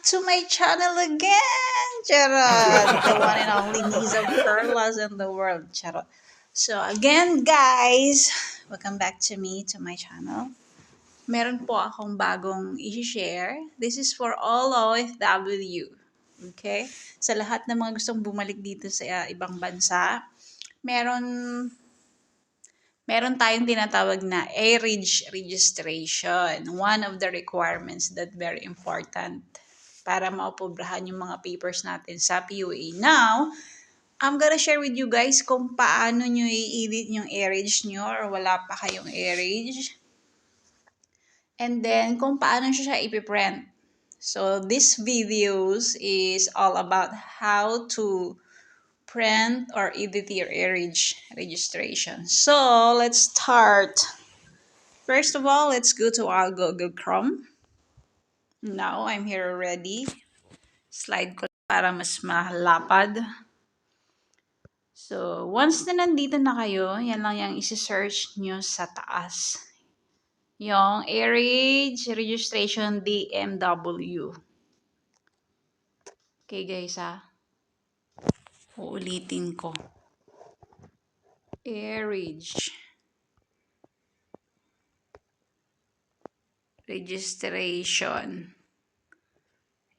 to my channel again! Charot! The one and only Niza Perlas in the world. Charot. So again, guys, welcome back to my channel. Meron po akong bagong i-share. This is for all OFW. Okay? Sa lahat ng mga gustong bumalik dito sa ibang bansa, meron tayong tinatawag na ARIDGE registration. One of the requirements that very important para maupobrahan yung mga papers natin sa PUA. Now, I'm gonna share with you guys kung paano nyo i-edit yung ARIDGE nyo or wala pa kayong ARIDGE. And then, kung paano siya ipiprint. So, this videos is all about how to print or edit your ARIDGE registration. So, let's start. First of all, let's go to our Google Chrome. Now, I'm here already. Slide ko para mas malapad. So, once na nandito na kayo, yan lang yung isi-search nyo sa taas. Yung ARIDGE registration DMW. Okay guys uulitin ko. ARIDGE registration.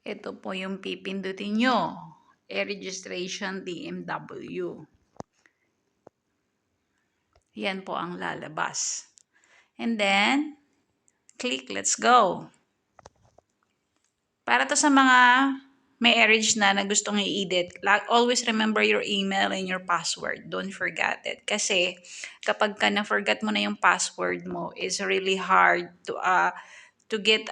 Ito po yung pipindutin nyo. Registration DMW. Yan po ang lalabas. And then, click let's go. Para to sa mga may ARIDGE na gustong i-edit, always remember your email and your password. Don't forget it. Kasi kapag ka na-forget mo na yung password mo, it's really hard to get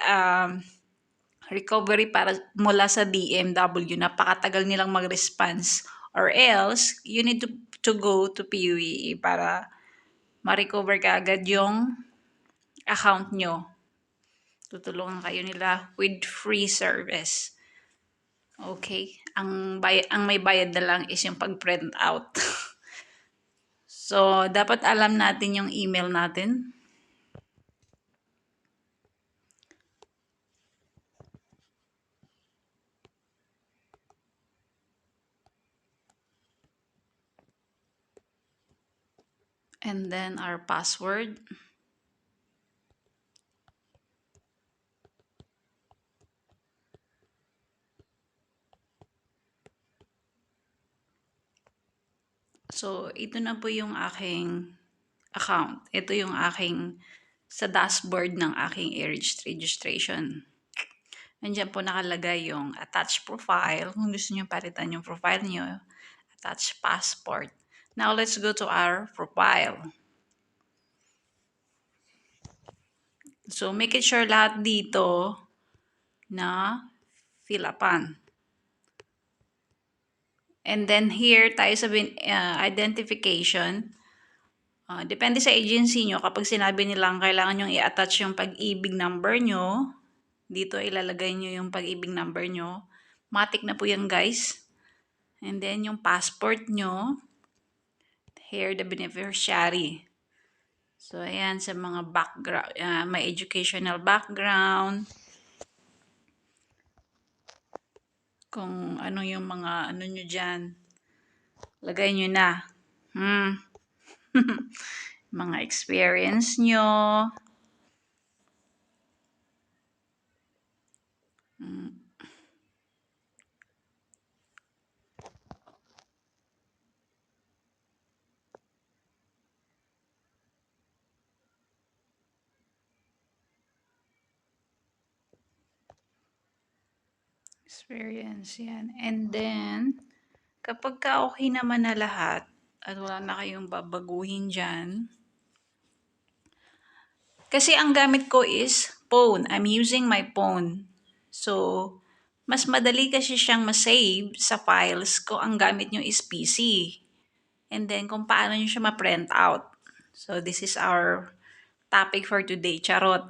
recovery para mula sa DMW. Napakatagal nilang mag-response. Or else, you need to go to PUA para ma-recover ka agad yung account nyo. Tutulungan kayo nila with free service. Okay? Ang may bayad na lang is yung pag-print out. So, dapat alam natin yung email natin. And then our password. So, ito na po yung aking account. Ito yung aking sa dashboard ng aking ARIDGE registration. Nandiyan po nakalagay yung attach profile. Kung gusto nyo palitan yung profile nyo, attach passport. Now, let's go to our profile. So, make it sure lahat dito na fill upan. And then here, tayo sa identification. Depende sa agency nyo. Kapag sinabi nilang kailangan nyo i-attach yung pag-ibig number nyo, dito ilalagay nyo yung pag-ibig number nyo. Matik na po yan, guys. And then yung passport nyo. Here, the beneficiary. So, ayan sa mga background, may educational background. Kung ano yung mga ano nyo dyan. Lagay nyo na. Mga experience nyo. Experience yan. And then, kapag ka okay naman na lahat, at wala na kayong babaguhin dyan, kasi ang gamit ko is phone. I'm using my phone. So, mas madali kasi siyang ma-save sa files kung ang gamit nyo is PC. And then, kung paano nyo siya ma-print out. So, this is our topic for today. Charot.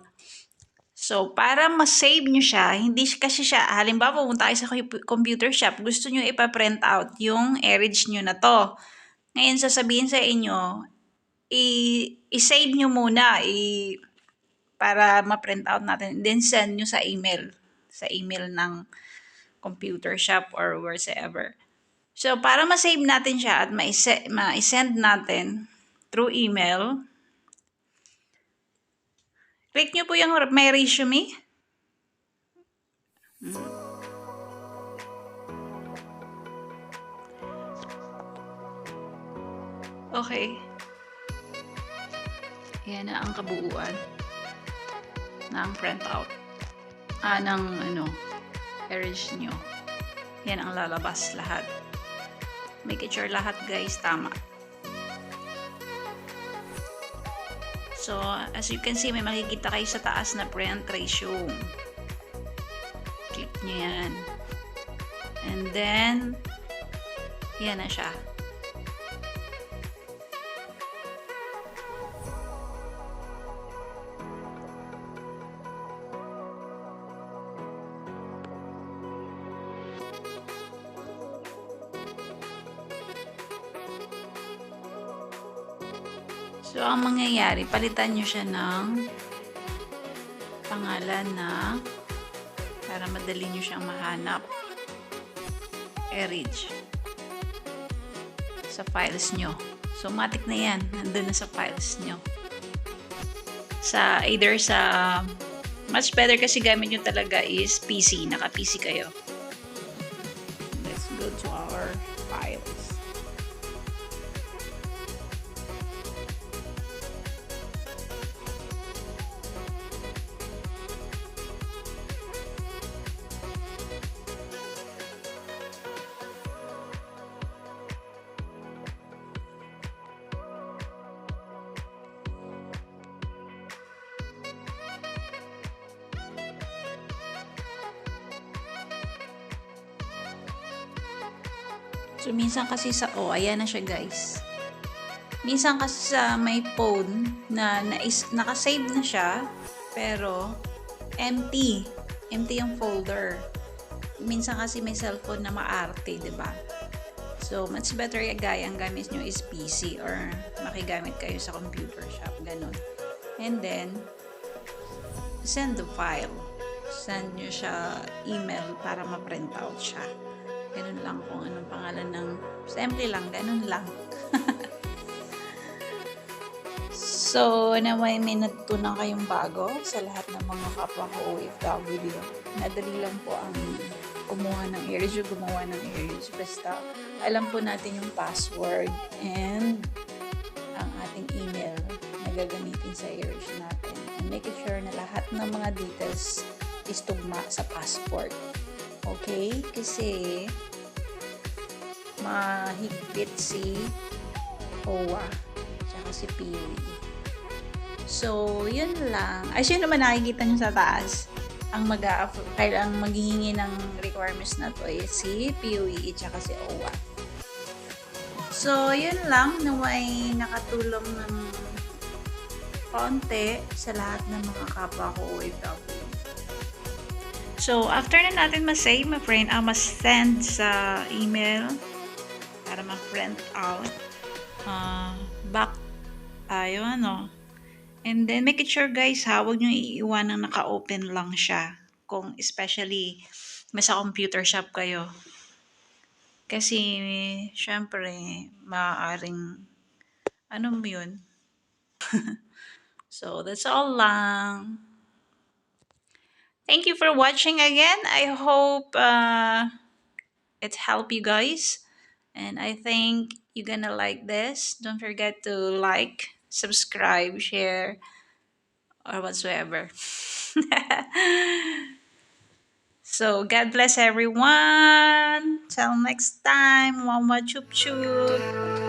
So, para ma-save nyo siya, hindi kasi siya, halimbawa, pumunta kayo sa computer shop, gusto nyo ipa-print out yung ARIDGE nyo na to. Ngayon, sasabihin sa inyo, i-save nyo muna, para ma-print out natin. Then, send nyo sa email. Sa email ng computer shop or wherever. So, para ma-save natin siya at ma-send natin through email, click nyo po yung may resume. Okay. Yan na ang kabuuan ng printout. Ng erase nyo. Yan ang lalabas lahat. Make sure lahat guys tama. So, as you can see, may makikita kayo sa taas na print resume. Click nyo yan. And then, yan na siya. So, ang mangyayari, palitan nyo siya ng pangalan na para madali nyo siyang mahanap. Erase sa files nyo. So, matik na yan. Nandun na sa files nyo. Either sa much better kasi gamit nyo talaga is PC. Naka-PC kayo. Let's go to our files. So, minsan kasi ayan na siya guys. Minsan kasi sa may phone na nakasave na siya, pero empty. Empty yung folder. Minsan kasi may cellphone na maarte, diba? So, much better ang gamit nyo is PC or makigamit kayo sa computer shop, ganun. And then, send the file. Send nyo siya email para ma-print out siya. Ganun lang kung anong pangalan ng simple lang, ganun lang. So, may natutunan kayong bago sa lahat ng mga kapwa ko OFW. Nadali lang po ang gumawa ng erase. Basta, alam po natin yung password and ang ating email na gagamitin sa erase natin. And make sure na lahat ng mga details is tugma sa passport. Okay? Kasi mahigpit si OWA tsaka si PUE. So, yun lang. As yun naman nakikita nyo sa taas, ang maghihingi ng requirements na to is si PUE tsaka si OWA. So, yun lang. Naway nakatulong ng konti sa lahat ng mga kapwa ko OFW. So, after na natin ma-save, ma-send sa email para ma-print out. Back tayo, And then, make it sure guys, huwag nyo iiwan ng naka-open lang siya. Kung especially, may sa computer shop kayo. Kasi, syempre, maaaring, yun? So, that's all lang. Thank you for watching again. I hope it helped you guys. And I think you're gonna like this. Don't forget to like, subscribe, share, or whatsoever. So, God bless everyone. Till next time. Mama chup chup.